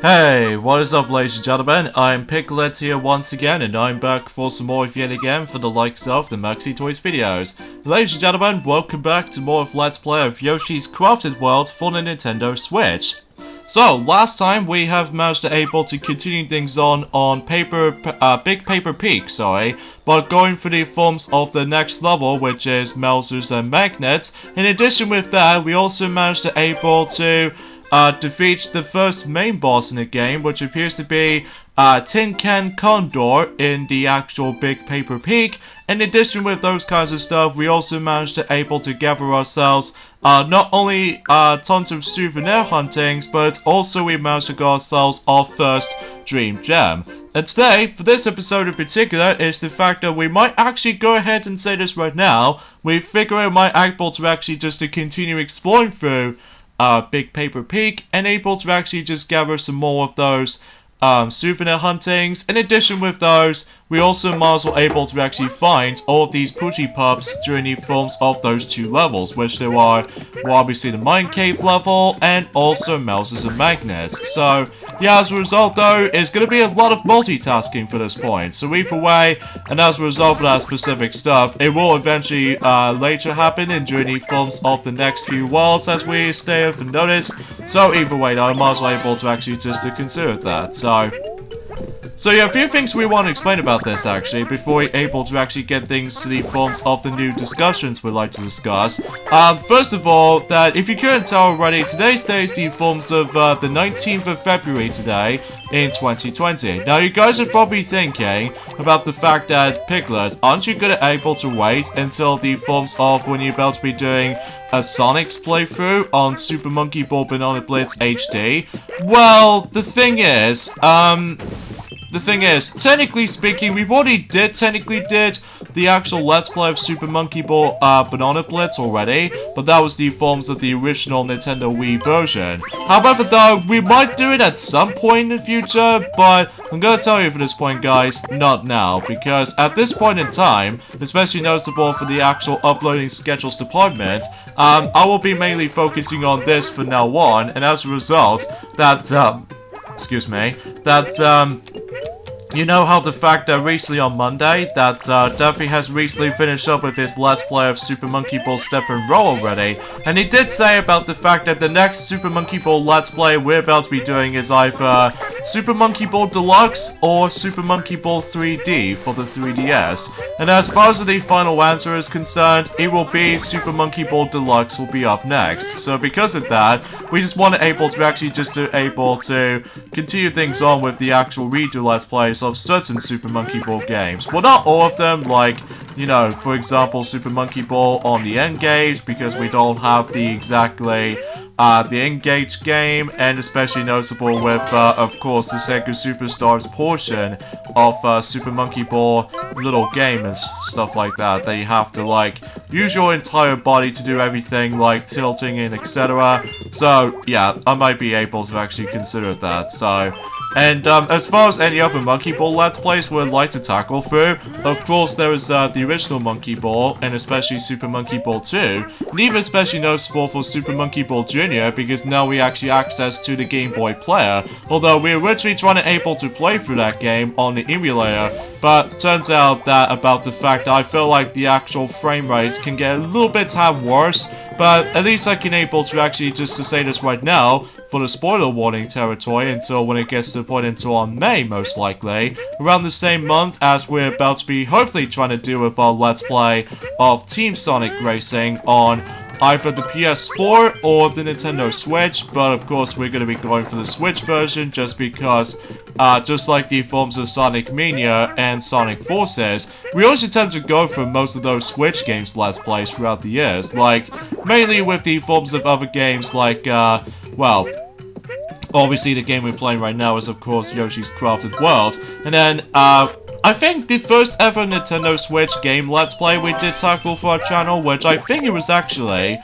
Hey, what is up ladies and gentlemen, I'm Piglet here once again and I'm back for some more yet again for the likes of the Maxi Toys videos. Ladies and gentlemen, welcome back to more of Let's Play of Yoshi's Crafted World for the Nintendo Switch. So, last time we have managed to able to continue things on Big Paper Peak, but going for the forms of the next level, which is Melzers and Magnets. In addition with that, we also managed to able to defeat the first main boss in the game, which appears to be Tin Can Condor in the actual Big Paper Peak. In addition with those kinds of stuff, we also managed to able to gather ourselves not only tons of souvenir huntings, but also we managed to get ourselves our first Dream Gem. And today, for this episode in particular, is the fact that we might actually go ahead and say this right now. We figure it might be able to actually just to continue exploring through Big Paper Peak and able to actually just gather some more of those souvenir huntings. In addition with those, we also might as well able to actually find all of these Poochie Pups during the forms of those two levels, which there are, well, obviously the Mine Cave level and also Melzers and Magnets. So, yeah, as a result though, it's going to be a lot of multitasking for this point. So either way, and as a result of that specific stuff, it will eventually later happen in during the forms of the next few worlds as we stay over notice. So either way though, I might as well able to actually just to consider that. So yeah, a few things we want to explain about this actually, before we're able to actually get things to the forms of the new discussions we'd like to discuss. First of all, that if you couldn't tell already, today's day is the forms of the 19th of February today in 2020. Now you guys are probably thinking about the fact that, Piglet, aren't you gonna able to wait until the forms of when you're about to be doing a Sonic's playthrough on Super Monkey Ball Banana Blitz HD? Well, the thing is, technically speaking, we've already technically did the actual Let's Play of Super Monkey Ball Banana Blitz already, but that was the forms of the original Nintendo Wii version. However though, we might do it at some point in the future, but I'm gonna tell you for this point guys, not now, because at this point in time, especially noticeable for the actual uploading schedules department, I will be mainly focusing on this from now on, and as a result, you know how the fact that recently on Monday, that Duffy has recently finished up with his Let's Play of Super Monkey Ball Step and Roll already, and he did say about the fact that the next Super Monkey Ball Let's Play we're about to be doing is either Super Monkey Ball Deluxe or Super Monkey Ball 3D for the 3DS. And as far as the final answer is concerned, it will be Super Monkey Ball Deluxe will be up next. So because of that, we just want to able to actually just to able to continue things on with the actual redo Let's Plays of certain Super Monkey Ball games. Well, not all of them, like, you know, for example, Super Monkey Ball on the N-Gage, because we don't have the exactly the N-Gage game, and especially noticeable with, of course, the Sega Superstars portion of Super Monkey Ball little game and stuff like that. That you have to, like, use your entire body to do everything, like tilting and etc. So, yeah, I might be able to actually consider that, so... And as far as any other Monkey Ball Let's Plays we'd like to tackle through, of course there is the original Monkey Ball, and especially Super Monkey Ball 2, and even especially noticeable for Super Monkey Ball Jr. because now we actually access to the Game Boy player, although we were originally trying to able to play through that game on the emulator, but turns out that about the fact that I feel like the actual frame rates can get a little bit worse, but at least I can able to actually just to say this right now, for the spoiler warning territory until when it gets to the point until on May, most likely, around the same month as we're about to be hopefully trying to do with our Let's Play of Team Sonic Racing on either the PS4 or the Nintendo Switch, but of course we're going to be going for the Switch version just because, just like the forms of Sonic Mania and Sonic Forces, we always tend to go for most of those Switch games Let's Plays throughout the years, like, mainly with the forms of other games like, well, obviously the game we're playing right now is of course Yoshi's Crafted World, and then, I think the first ever Nintendo Switch game Let's Play we did tackle for our channel, which I think it was actually,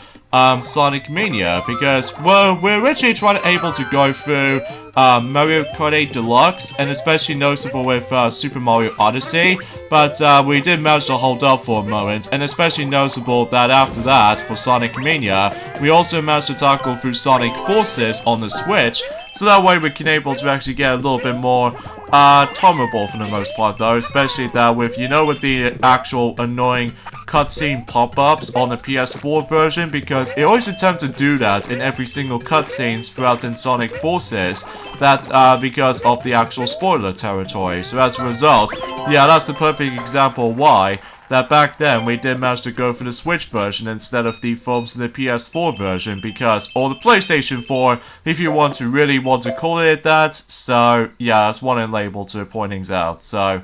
Sonic Mania, because, well, we're originally trying to able to go through, Mario Kart 8 Deluxe, and especially noticeable with, Super Mario Odyssey, but, we did manage to hold up for a moment, and especially noticeable that after that, for Sonic Mania, we also managed to tackle through Sonic Forces on the Switch, So that way we can able to actually get a little bit more tolerable for the most part though, especially that with, you know, with the actual annoying cutscene pop-ups on the PS4 version, because it always attempts to do that in every single cutscenes throughout in Sonic Forces, that because of the actual spoiler territory. So as a result, yeah, that's the perfect example why that back then we did manage to go for the Switch version instead of the forms of the PS4 version, because, or the PlayStation 4, if you really want to call it that. So yeah, that's one label to point things out. So,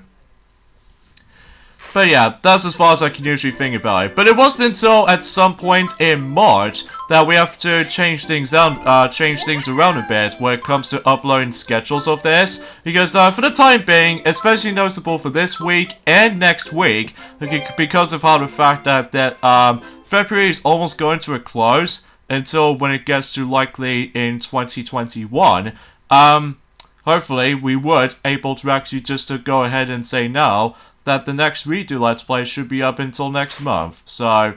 but yeah, that's as far as I can usually think about it. But it wasn't until at some point in March that we have to change things around a bit when it comes to uploading schedules of this. Because for the time being, especially noticeable for this week and next week, because of how the fact that February is almost going to a close until when it gets to likely in 2021. Hopefully we would able to actually just to go ahead and say now that the next redo Let's Play should be up until next month. So,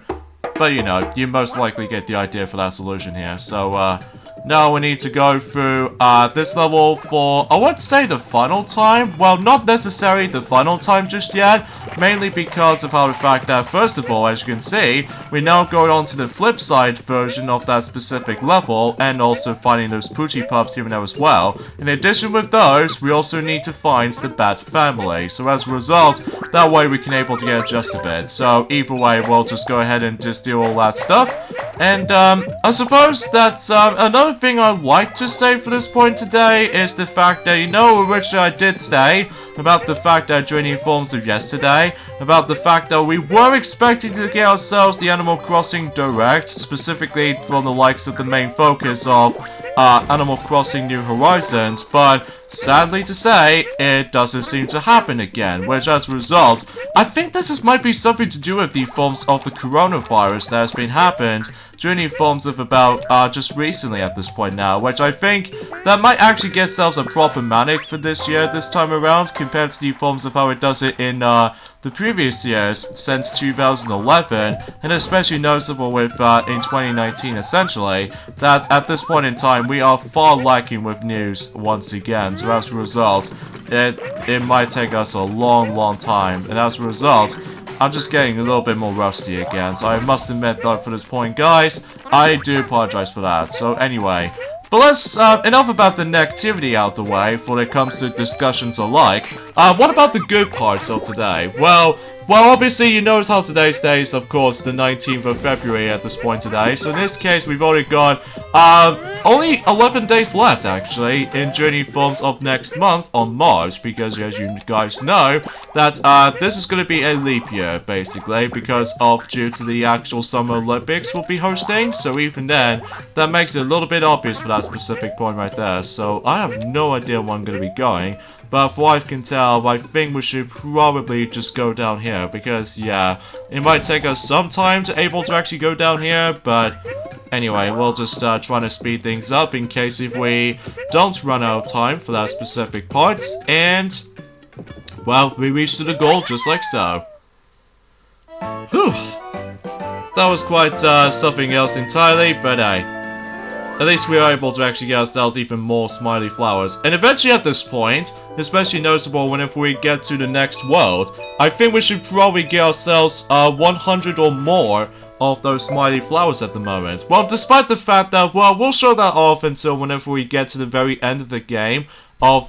but you know, you most likely get the idea for that solution here. So, now we need to go through this level for, I would say, the final time. Well, not necessarily the final time just yet, mainly because of how the fact that, first of all, as you can see, we're now going on to the flip side version of that specific level, and also finding those Poochie Pups here and there as well. In addition with those, we also need to find the Bat family. So as a result, that way we can able to get just a bit. So either way, we'll just go ahead and just do all that stuff. And I suppose that's another thing I'd like to say for this point today is the fact that, you know, which I did say about the fact that during the forums of yesterday, about the fact that we were expecting to get ourselves the Animal Crossing Direct, specifically from the likes of the main focus of Animal Crossing New Horizons, but sadly to say, it doesn't seem to happen again, which as a result, I think this might be something to do with the forms of the coronavirus that has been happened during the forms of about just recently at this point now, which I think that might actually get ourselves a problematic for this year this time around compared to the forms of how it does it in the previous years since 2011, and especially noticeable with in 2019 essentially, that at this point in time we are far lacking with news once again. So as a result, it might take us a long time, and as a result, I'm just getting a little bit more rusty again. So I must admit that for this point, guys, I do apologize for that. So anyway, but let's, enough about the negativity out the way before it comes to discussions alike. What about the good parts of today? Well, obviously you notice how today's day is, of course, the 19th of February at this point today. So in this case, we've already got, only 11 days left, actually, in Journey Forms of next month on March, because as you guys know, that, this is going to be a leap year, basically, because of due to the actual Summer Olympics we'll be hosting. So even then, that makes it a little bit obvious for that specific point right there. So I have no idea where I'm going to be going. But from what I can tell, I think we should probably just go down here, because, yeah, it might take us some time to able to actually go down here, but anyway, we'll just try to speed things up in case if we don't run out of time for that specific part, and, well, we reach to the goal just like so. Whew. That was quite something else entirely, but hey. At least we are able to actually get ourselves even more smiley flowers. And eventually at this point, especially noticeable whenever we get to the next world, I think we should probably get ourselves 100 or more of those smiley flowers at the moment. Well, despite the fact that, well, we'll show that off until whenever we get to the very end of the game.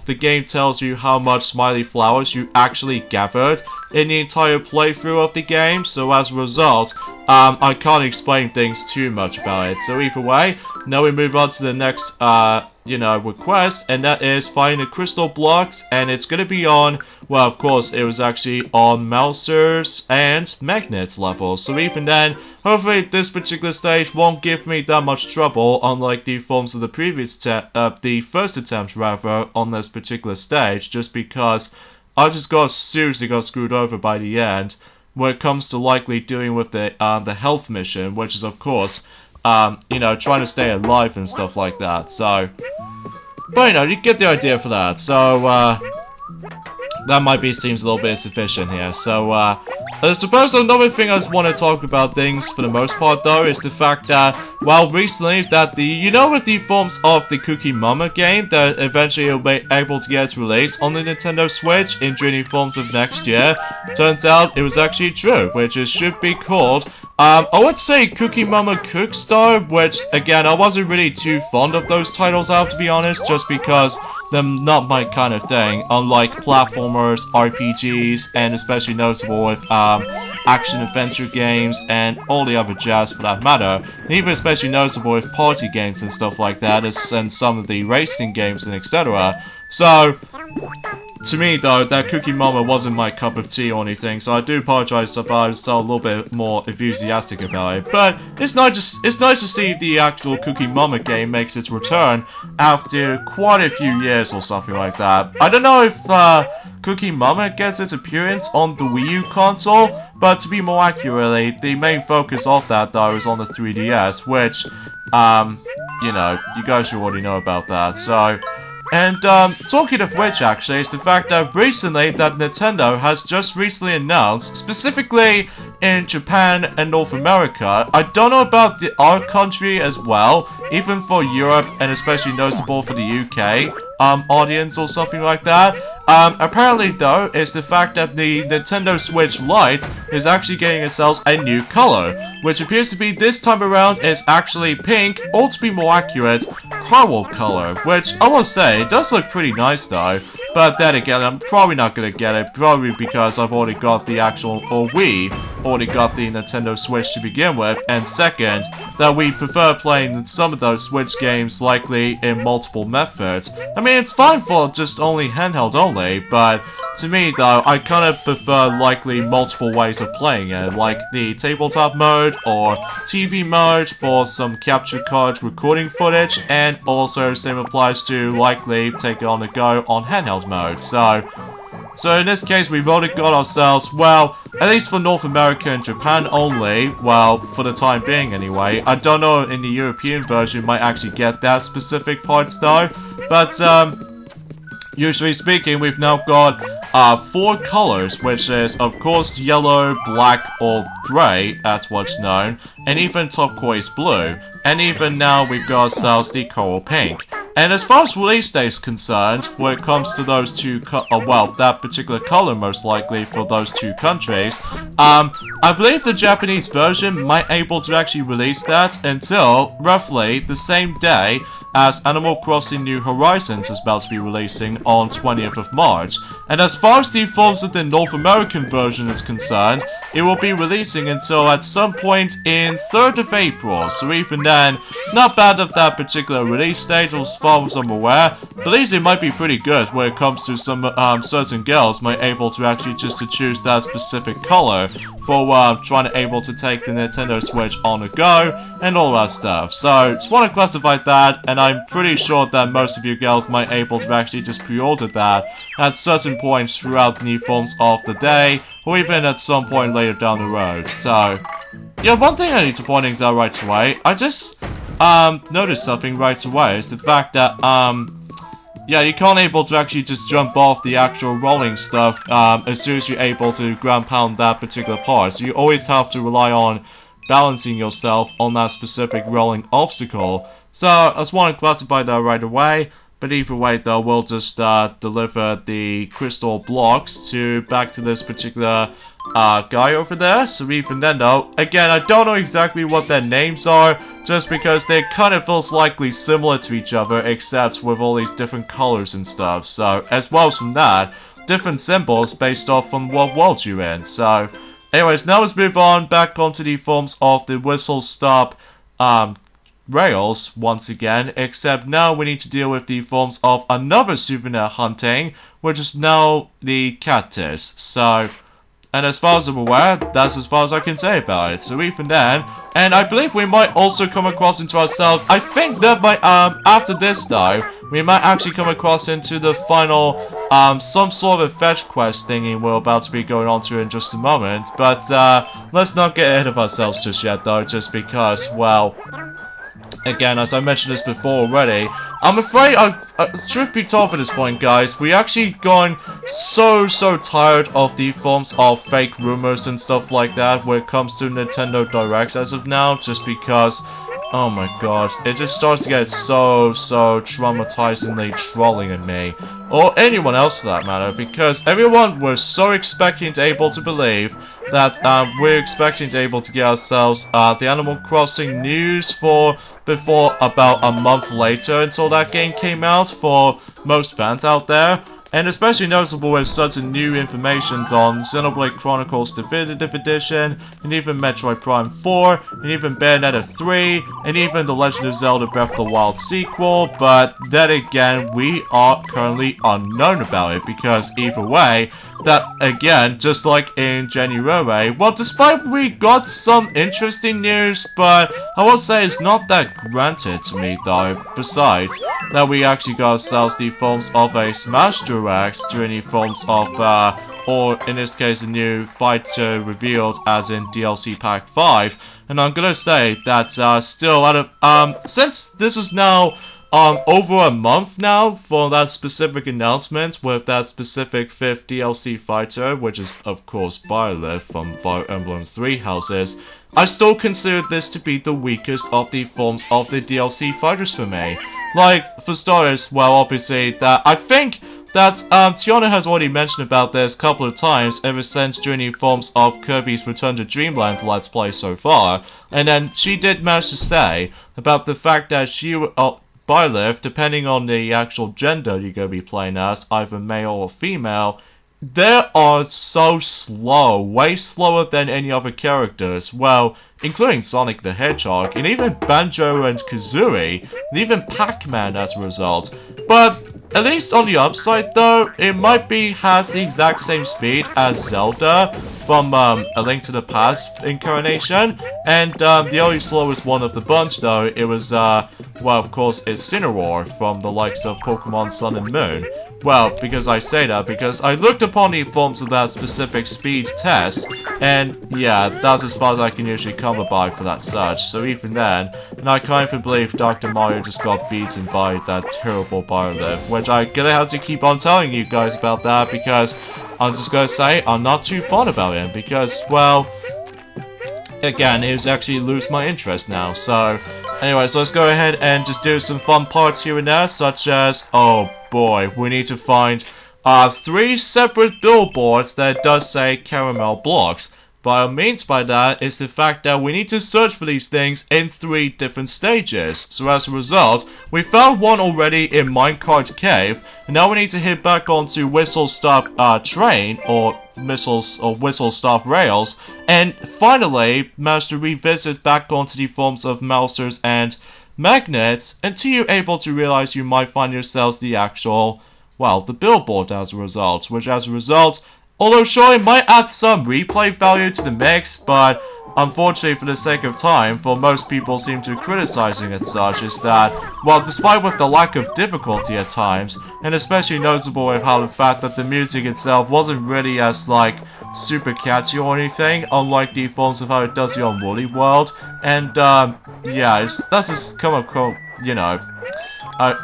The game tells you how much smiley flowers you actually gathered in the entire playthrough of the game. So as a result, I can't explain things too much about it. So either way, now we move on to the next, request, and that is find the crystal blocks, and it's gonna be on, well, of course, it was actually on Mouser's and Magnet's level. So even then, hopefully this particular stage won't give me that much trouble, unlike the forms of the previous, the first attempt rather, on this particular stage, just because I just seriously got screwed over by the end, when it comes to likely doing with the health mission, which is of course, trying to stay alive and stuff like that, so, but you get the idea for that, so, that might seems a little bit insufficient here, so, I suppose another thing I just want to talk about things for the most part though is the fact that, well, recently that with the forms of the Cookie Mama game that eventually will be able to get released on the Nintendo Switch in Journey forms of next year, turns out it was actually true, which it should be called, I would say Cookie Mama Cookstar, which, again, I wasn't really too fond of those titles, I have to be honest, just because they're not my kind of thing, unlike platformers, RPGs, and especially noticeable with, action-adventure games, and all the other jazz for that matter, and even especially noticeable with party games and stuff like that, and some of the racing games and etc. So, to me though, that Cookie Mama wasn't my cup of tea or anything, so I do apologize if I was a little bit more enthusiastic about it. But it's nice to see the actual Cookie Mama game makes its return after quite a few years or something like that. I don't know if Cookie Mama gets its appearance on the Wii U console, but to be more accurately, the main focus of that though is on the 3DS, which, you know, you guys should already know about that, so... And, talking of which, actually, is the fact that recently that Nintendo has just recently announced, specifically in Japan and North America, I don't know about our country as well, even for Europe and especially noticeable for the UK, audience or something like that. Apparently though, is the fact that the Nintendo Switch Lite is actually getting itself a new color, which appears to be this time around is actually pink, or to be more accurate, coral color, which I will say, it does look pretty nice though. But then again, I'm probably not gonna get it, probably because I've already got the actual, or we already got the Nintendo Switch to begin with, and second, that we prefer playing some of those Switch games likely in multiple methods. I mean, it's fine for just only handheld only, but to me though, I kind of prefer likely multiple ways of playing it, like the tabletop mode or TV mode for some capture card recording footage, and also same applies to likely take it on the go on handheld mode. So in this case, we've already got ourselves, well, at least for North America and Japan only, well, for the time being anyway. I don't know in the European version might actually get that specific parts though, but usually speaking, we've now got 4 colors, which is, of course, yellow, black, or grey, that's what's known, and even turquoise blue. And even now, we've got ourselves the coral pink. And as far as release date is concerned, when it comes to those two, well, that particular color most likely for those two countries, I believe the Japanese version might able to actually release that until roughly the same day as Animal Crossing New Horizons is about to be releasing on 20th of March. And as far as the forms of the North American version is concerned, it will be releasing until at some point in 3rd of April, so even then, not bad of that particular release date as far as I'm aware, but at least it might be pretty good when it comes to some certain girls might able to actually just to choose that specific color for trying to able to take the Nintendo Switch on the go and all that stuff. So just want to classify that, and I'm pretty sure that most of you girls might able to actually just pre-order that at certain points throughout the new forms of the day, or even at some point later down the road. So yeah, one thing I need to point things out right away, I just noticed something right away, is the fact that yeah, you can't able to actually just jump off the actual rolling stuff as soon as you're able to ground pound that particular part. So you always have to rely on balancing yourself on that specific rolling obstacle. So I just want to classify that right away. But either way though, we'll just deliver the crystal blocks back to this particular guy over there. So even then though, again, I don't know exactly what their names are, just because they kind of feels likely similar to each other, except with all these different colors and stuff. So as well as from that, different symbols based off on what world you're in. So anyways, now let's move on back onto the forms of the whistle stop rails once again, except now we need to deal with the forms of another souvenir hunting, which is now the cactus. So, and as far as I'm aware, that's as far as I can say about it. So even then, and I believe we might also come across into ourselves, I think that by after this though, we might actually come across into the final some sort of fetch quest thingy we're about to be going on to in just a moment. But let's not get ahead of ourselves just yet though, just because, well, again, as I mentioned this before already, I'm afraid, truth be told at this point, guys, we actually gone so tired of the forms of fake rumors and stuff like that when it comes to Nintendo Directs as of now, just because, oh my god, it just starts to get so traumatizingly trolling at me, or anyone else for that matter, because everyone was so expecting to able to believe that we're expecting to able to get ourselves the Animal Crossing news for before about a month later until that game came out for most fans out there. And especially noticeable with such new information on Xenoblade Chronicles Definitive Edition, and even Metroid Prime 4, and even Bayonetta 3, and even The Legend of Zelda Breath of the Wild sequel, but then again, we are currently unknown about it, because either way, that again, just like in January, well, despite we got some interesting news, but I will say it's not that granted to me though, besides that we actually got ourselves the forms of a Smash Direct during the forms of, or in this case, a new fighter revealed as in DLC Pack 5, and I'm gonna say that, still out of, since this is now over a month now for that specific announcement with that specific 5th DLC fighter, which is of course Byleth from Fire Emblem 3 houses, I still consider this to be the weakest of the forms of the DLC fighters for me. Like, for starters, well, obviously, that I think that Tiana has already mentioned about this a couple of times ever since during the forms of Kirby's Return to Dreamland Let's Play so far, and then she did manage to say about the fact that she Byleth, depending on the actual gender you're going to be playing as, either male or female, they are so slow, way slower than any other characters, well, including Sonic the Hedgehog, and even Banjo and Kazooie, and even Pac-Man as a result. But at least on the upside though, it might be has the exact same speed as Zelda from A Link to the Past incarnation, and the only slowest one of the bunch though, it was, well, of course, it's Cineroar from the likes of Pokemon Sun and Moon. Well, because I say that, because I looked upon the forms of that specific speed test, and yeah, that's as far as I can usually come by for that such, so even then, and I kind of believe Dr. Mario just got beaten by that terrible Byleth, which I'm gonna have to keep on telling you guys about that, because I'm just gonna say, I'm not too fond about him, because, well, again, it was actually lose my interest now, so anyways, let's go ahead and just do some fun parts here and there, such as, oh boy, we need to find 3 separate billboards that does say caramel blocks. What I mean by that is the fact that we need to search for these things in 3 different stages. So as a result, we found one already in Minecart Cave, and now we need to head back onto Whistle Stop Train, or Whistle Stop Rails, and finally manage to revisit back onto the forms of Mousers and Magnets until you're able to realize you might find yourselves the actual, well, the billboard as a result, which as a result, although sure it might add some replay value to the mix, but unfortunately for the sake of time, for most people seem to criticizing it such, is that, well, despite with the lack of difficulty at times, and especially noticeable with how the fact that the music itself wasn't really as, like, super catchy or anything, unlike the forms of how it does the on Woolly World, and, yeah, that's just come up, you know.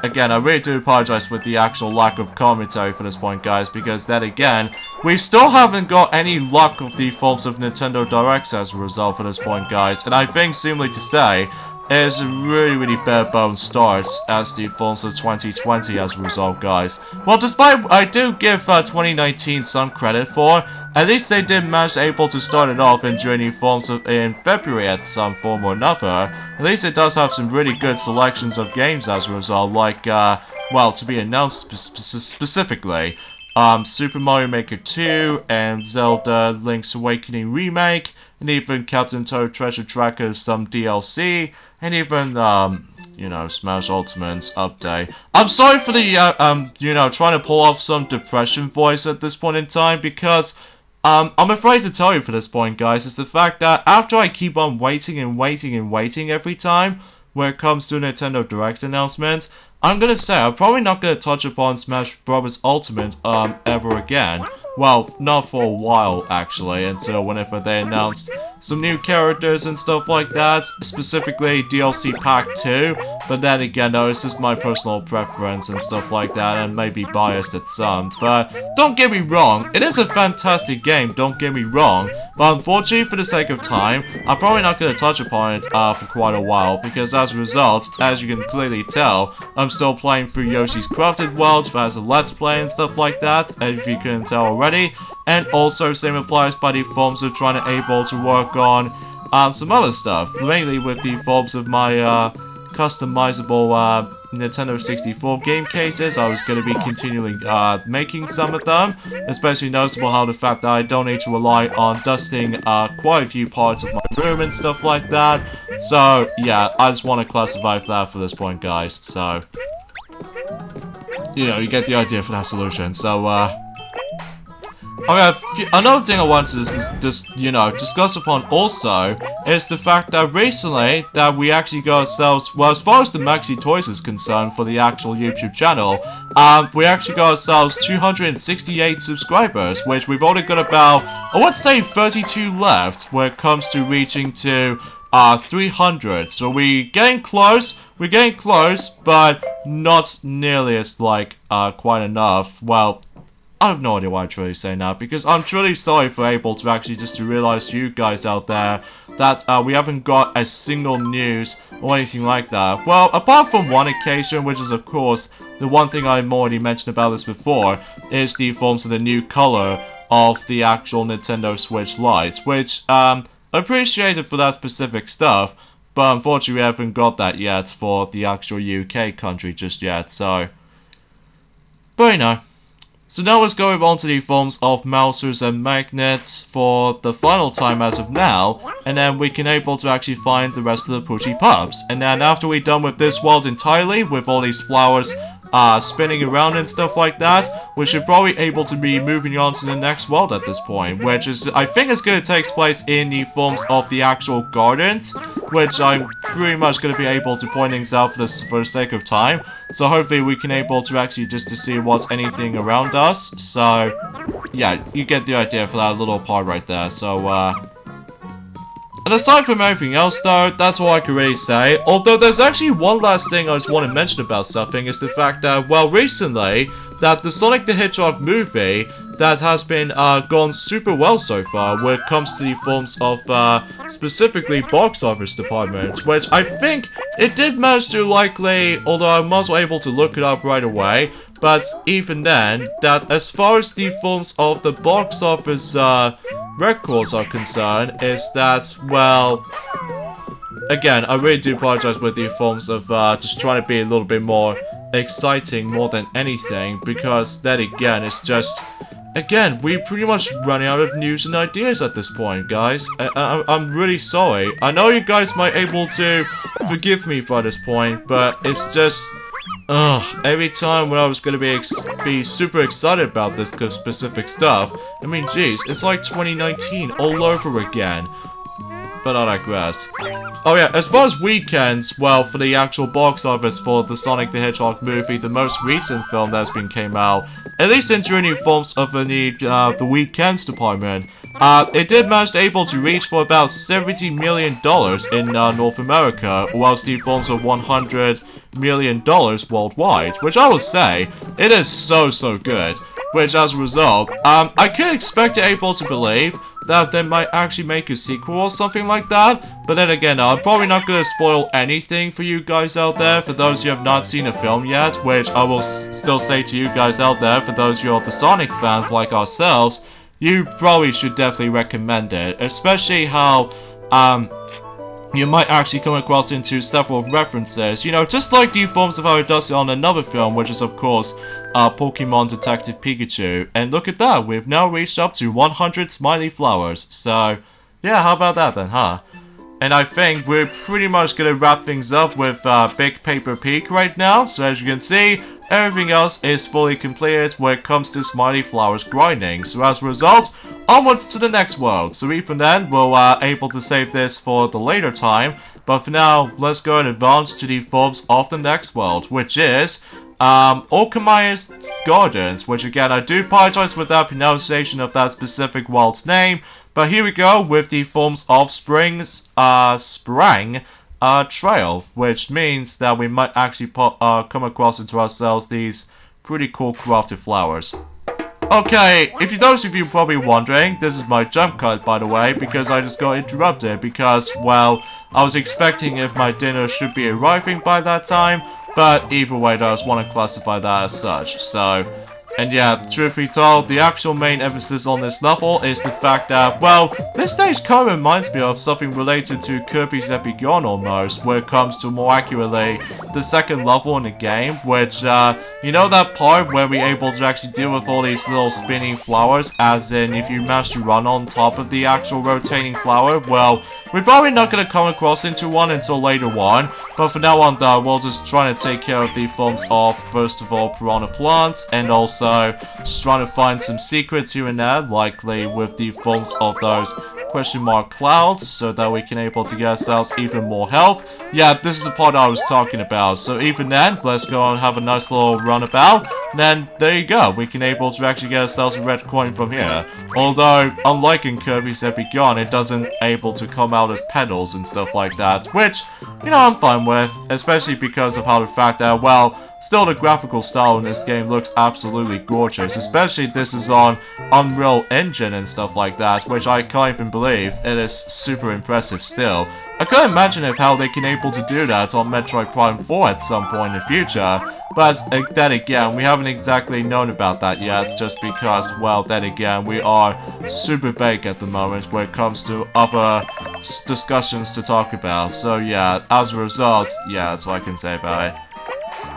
Again, I really do apologize for the actual lack of commentary for this point, guys, because then again, we still haven't got any luck of the forms of Nintendo Directs as a result for this point, guys, and I think, seemingly to say, it is a really bare bones start as the forms of 2020 as a result, guys. Well, despite I do give 2019 some credit for, at least they did manage able to start it off in during forms of in February at some form or another. At least it does have some really good selections of games as a result, like, well, to be announced specifically, Super Mario Maker 2 and Zelda Link's Awakening Remake, and even Captain Toad Treasure Tracker some DLC, and even, you know, Smash Ultimate's update. I'm sorry for the, you know, trying to pull off some depression voice at this point in time, because, I'm afraid to tell you for this point, guys, is the fact that after I keep on waiting every time when it comes to Nintendo Direct announcements, I'm gonna say I'm probably not gonna touch upon Smash Bros. Ultimate, ever again. Well, not for a while, actually, until whenever they announced some new characters and stuff like that, specifically DLC Pack 2, but then again, though, it's just my personal preference and stuff like that, and maybe biased at some, but don't get me wrong, it is a fantastic game, don't get me wrong, but unfortunately, for the sake of time, I'm probably not going to touch upon it for quite a while, because as a result, as you can clearly tell, I'm still playing through Yoshi's Crafted World as a Let's Play and stuff like that, as you can tell already, and also same applies by the forms of trying to able to work on some other stuff, mainly with the forms of my customizable Nintendo 64 game cases. I was going to be continually making some of them, especially noticeable how the fact that I don't need to rely on dusting quite a few parts of my room and stuff like that. So yeah, I just want to classify that for this point, guys. So you know, you get the idea for that solution. So okay, another thing I wanted to just, you know, discuss upon also is the fact that recently that we actually got ourselves, well, as far as the Maxi Toys is concerned for the actual YouTube channel, we actually got ourselves 268 subscribers, which we've only got about, I would say 32 left when it comes to reaching to 300. So we're getting close, but not nearly as, like, quite enough. Well, I have no idea why I'm truly saying that, because I'm truly sorry for able to actually just to realize to you guys out there that we haven't got a single news or anything like that. Well, apart from one occasion, which is of course the one thing I've already mentioned about this before, is the forms of the new color of the actual Nintendo Switch Lite, which appreciated for that specific stuff, but unfortunately we haven't got that yet for the actual UK country just yet, so, but you know. So now let's go on to the forms of mousers and magnets for the final time as of now, and then we can able to actually find the rest of the Poochie Pups. And then after we're done with this world entirely, with all these flowers spinning around and stuff like that, we should probably able to be moving on to the next world at this point, which is, I think it's going to take place in the forms of the actual gardens, which I'm pretty much going to be able to point things out for the sake of time. So hopefully we can able to actually just to see what's anything around us. So yeah, you get the idea for that little part right there. So and aside from everything else though, that's all I can really say. Although there's actually one last thing I just want to mention about something, is the fact that, well, recently, that the Sonic the Hedgehog movie that has been gone super well so far when it comes to the forms of specifically box office department, which I think it did manage to likely, although I'm also able to look it up right away, but even then, that as far as the forms of the box office records are concerned, is that, well, again, I really do apologize with the forms of just trying to be a little bit more exciting more than anything, because that again is just, again, we're pretty much running out of news and ideas at this point, guys. I'm really sorry. I know you guys might able to forgive me by this point, but it's just, every time when I was going to be super excited about this specific stuff, I mean, geez, it's like 2019 all over again. But I digress. Oh yeah, as far as weekends, well, for the actual box office for the Sonic the Hedgehog movie, the most recent film that's been came out, at least in new forms of the weekends department, it did manage able to reach for about $70 million in North America, whilst the forms of $100 million worldwide, which I would say, it is so good. Which, as a result, I could expect to able to believe that they might actually make a sequel or something like that, but then again, I'm probably not going to spoil anything for you guys out there, for those who have not seen the film yet, which I will still say to you guys out there, for those who are the Sonic fans like ourselves, you probably should definitely recommend it, especially how, you might actually come across into several references, you know, just like the forms of how it does it on another film, which is of course, Pokemon Detective Pikachu. And look at that, we've now reached up to 100 smiley flowers. So, yeah, how about that then, huh? And I think we're pretty much gonna wrap things up with Big Paper Peak right now. So as you can see, everything else is fully completed when it comes to Smiley Flowers grinding. So as a result, onwards to the next world. So even then, we'll able to save this for the later time. But for now, let's go and advance to the forms of the next world, which is Okamiya's Gardens, which again, I do apologize for that pronunciation of that specific world's name, but here we go with the forms of Sprang Trail, which means that we might actually come across into ourselves these pretty cool crafted flowers. Okay, if those of you probably wondering, this is my jump cut, by the way, because I just got interrupted because, well, I was expecting if my dinner should be arriving by that time, but either way, I just want to classify that as such, so... And yeah, truth be told, the actual main emphasis on this level is the fact that, well, this stage kind of reminds me of something related to Kirby's Epic Yarn almost, where it comes to more accurately the second level in the game, which, you know that part where we're able to actually deal with all these little spinning flowers, as in if you manage to run on top of the actual rotating flower, well, we're probably not going to come across into one until later on, but for now on though, we'll just try to take care of the forms of, first of all, piranha plants, and also just trying to find some secrets here and there, likely with the forms of those question mark clouds, so that we can able to get ourselves even more health. Yeah, this is the part I was talking about, so even then, let's go and have a nice little runabout, and then there you go, we can able to actually get ourselves a red coin from here. Although, unlike in Kirby's Epic Yarn, it doesn't able to come out as petals and stuff like that, which, you know, I'm fine with, especially because of how the fact that, well, still the graphical style in this game looks absolutely gorgeous, especially this is on Unreal Engine and stuff like that, which I can't even believe. It is super impressive still. I couldn't imagine if how they can able to do that on Metroid Prime 4 at some point in the future, but then again, we haven't exactly known about that yet, just because, well, then again, we are super vague at the moment when it comes to other discussions to talk about, so yeah, as a result, yeah, that's what I can say about it.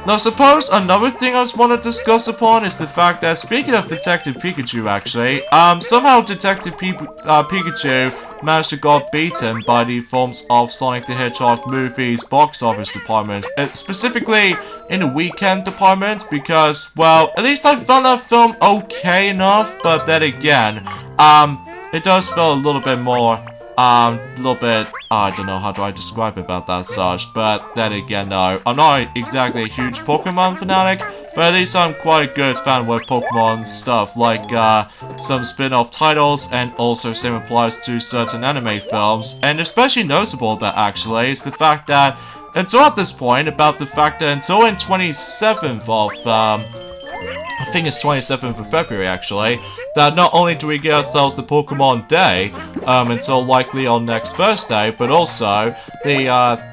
Now, suppose another thing I just want to discuss upon is the fact that, speaking of Detective Pikachu, actually, somehow Detective Pikachu managed to get beaten by the forms of Sonic the Hedgehog movie's box office department, specifically in the weekend department, because, well, at least I found that film okay enough, but then again, it does feel a little bit more, I don't know how do I describe about that such, but then again though, I'm not exactly a huge Pokemon fanatic, but at least I'm quite a good fan with Pokemon stuff, like some spin-off titles, and also same applies to certain anime films, and especially noticeable that actually is the fact that, until at this point, about the fact that until in 27th of, I think it's 27th of February actually, that not only do we get ourselves the Pokemon Day, until likely on next Thursday, but also the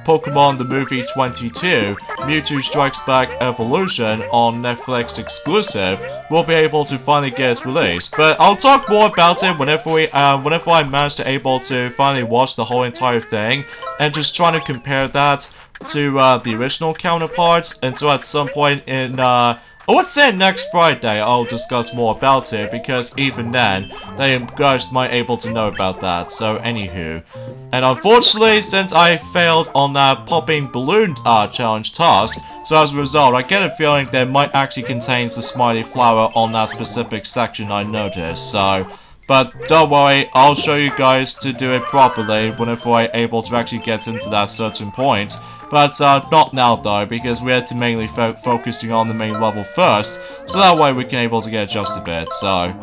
Pokemon the Movie 22, Mewtwo Strikes Back Evolution on Netflix exclusive, will be able to finally get its release. But I'll talk more about it whenever I manage to able to finally watch the whole entire thing, and just trying to compare that to the original counterparts, until at some point in I would say next Friday I'll discuss more about it, because even then, they guys might able to know about that, so anywho. And unfortunately, since I failed on that popping balloon challenge task, so as a result, I get a feeling that it might actually contain the smiley flower on that specific section I noticed, so... But don't worry, I'll show you guys to do it properly whenever I'm able to actually get into that certain point. But not now though, because we had to mainly focusing on the main level first, so that way we can able to get just a bit, so...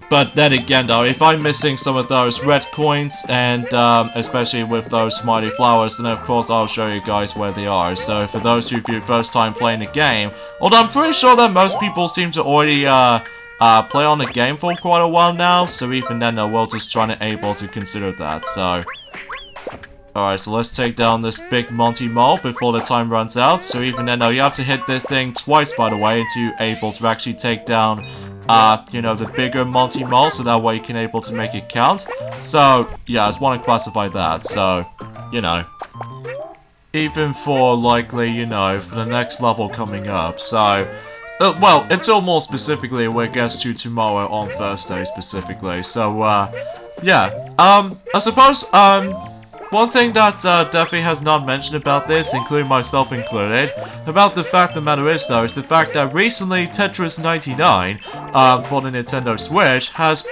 But then again though, if I'm missing some of those red coins, and especially with those smiley flowers, then of course I'll show you guys where they are. So for those of you first time playing the game, although I'm pretty sure that most people seem to already play on the game for quite a while now, so even then we're just trying to able to consider that, so... Alright, so let's take down this big Monty Mole before the time runs out. So even then, you have to hit this thing twice, by the way, to able to actually take down, you know, the bigger Monty Mole, so that way you can able to make it count. So, yeah, I just want to classify that, so, you know. Even for, likely, you know, for the next level coming up, so... well, until more specifically, where it gets to tomorrow on Thursday, specifically, so, yeah. I suppose, one thing that Duffy has not mentioned about this, including myself included, about the fact the matter is though, is the fact that recently Tetris 99 for the Nintendo Switch has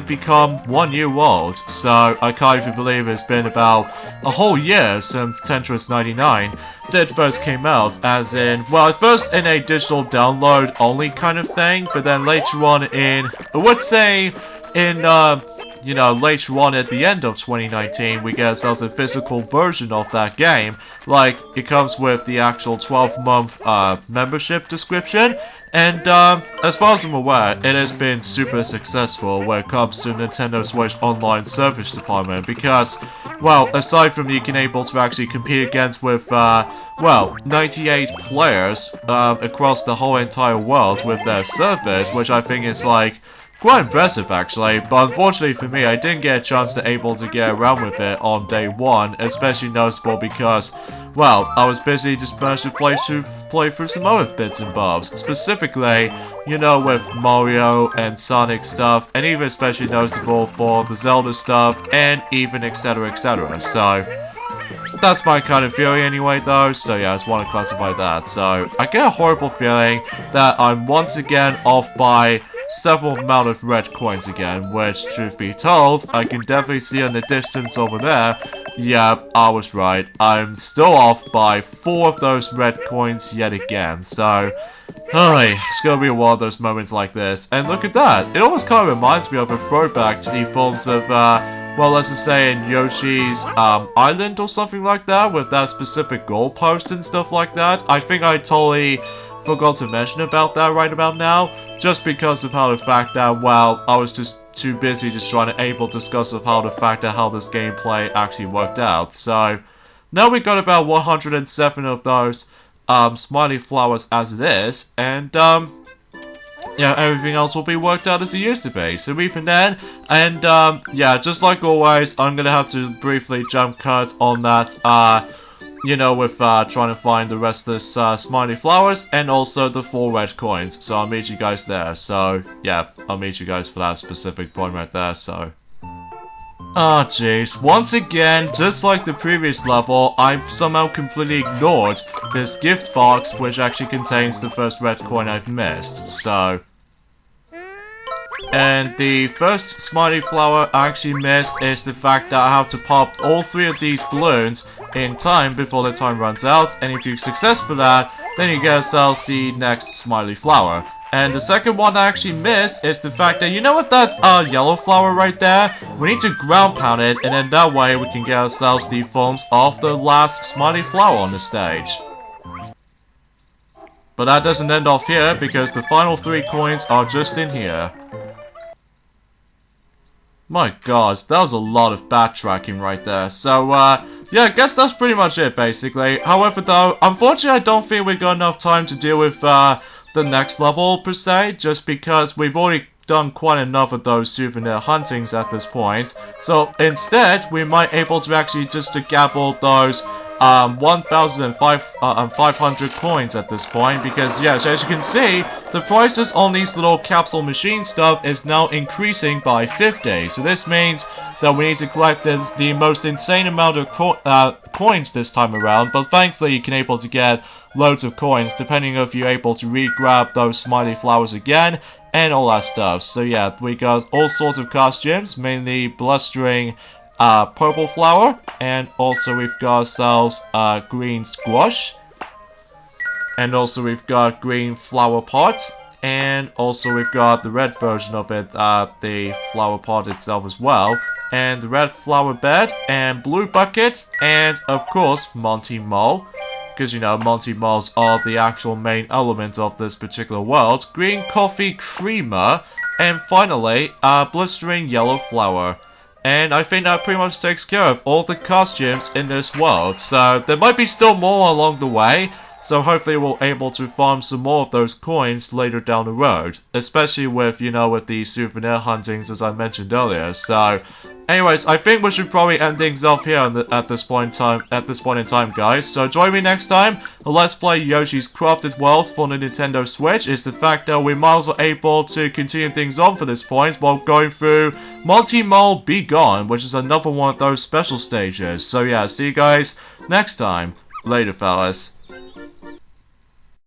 become 1 year old. So I can't even believe it's been about a whole year since Tetris 99 did first came out, as in, well, at first in a digital download only kind of thing, but then later on in, I would say, in, you know, later on at the end of 2019, we get ourselves a physical version of that game. Like, it comes with the actual 12-month membership description, and as far as I'm aware, it has been super successful when it comes to Nintendo Switch Online Service Department, because, well, aside from you being able to actually compete against with, well, 98 players across the whole entire world with their service, which I think is, like, quite impressive actually, but unfortunately for me, I didn't get a chance to able to get around with it on day one, especially noticeable because, well, I was busy just managed to play through some other bits and bobs, specifically, you know, with Mario and Sonic stuff, and even especially noticeable for the Zelda stuff, and even etc, so that's my kind of feeling anyway though, so yeah, I just want to classify that. So I get a horrible feeling that I'm once again off by several amount of red coins again, which, truth be told, I can definitely see in the distance over there. Yeah, I was right. I'm still off by 4 of those red coins yet again, so it's gonna be one of those moments like this. And look at that, it almost kind of reminds me of a throwback to the forms of, well, let's just say in Yoshi's Island or something like that, with that specific goalpost and stuff like that. I think I totally forgot to mention about that right about now, just because of how the fact that, well, I was just too busy just trying to able to discuss of how the fact that how this gameplay actually worked out. So now we got about 107 of those smiley flowers as it is, and yeah, everything else will be worked out as it used to be. So even then, and yeah, just like always, I'm gonna have to briefly jump cut on that you know, with trying to find the rest of this smiley flowers and also the 4 red coins. So I'll meet you guys there. So yeah, I'll meet you guys for that specific point right there. So ah, jeez. Once again, just like the previous level, I've somehow completely ignored this gift box, which actually contains the first red coin I've missed. So, and the first smiley flower I actually missed is the fact that I have to pop all 3 of these balloons in time before the time runs out, and if you're successful that, then you get yourselves the next smiley flower. And the second one I actually missed is the fact that, you know what, that yellow flower right there? We need to ground pound it, and then that way we can get ourselves the forms of the last smiley flower on the stage. But that doesn't end off here, because the final 3 coins are just in here. My god, that was a lot of backtracking right there. So, yeah, I guess that's pretty much it, basically. However, though, unfortunately, I don't think we got enough time to deal with, the next level, per se, just because we've already done quite enough of those souvenir huntings at this point. So, instead, we might able to actually just to gabble those 1,500 coins at this point, because yes, as you can see, the prices on these little capsule machine stuff is now increasing by 50. So this means that we need to collect the most insane amount of coins this time around, but thankfully you can able to get loads of coins depending if you're able to re-grab those smiley flowers again and all that stuff. So yeah, we got all sorts of costumes, mainly blustering purple flower, and also we've got ourselves green squash, and also we've got green flower pot, and also we've got the red version of it, the flower pot itself as well, and the red flower bed, and blue bucket, and of course Monty Mole, because you know Monty Moles are the actual main element of this particular world, green coffee creamer, and finally blistering yellow flower. And I think that pretty much takes care of all the costumes in this world. So there might be still more along the way, So hopefully we'll able to farm some more of those coins later down the road. Especially with, you know, with the souvenir huntings as I mentioned earlier. So anyways, I think we should probably end things up here at this point in time, guys. So join me next time. Let's play Yoshi's Crafted World for the Nintendo Switch. It's the fact that we might as well able to continue things on for this point while going through Monty Mole Be Gone, which is another one of those special stages. So yeah, see you guys next time. Later, fellas.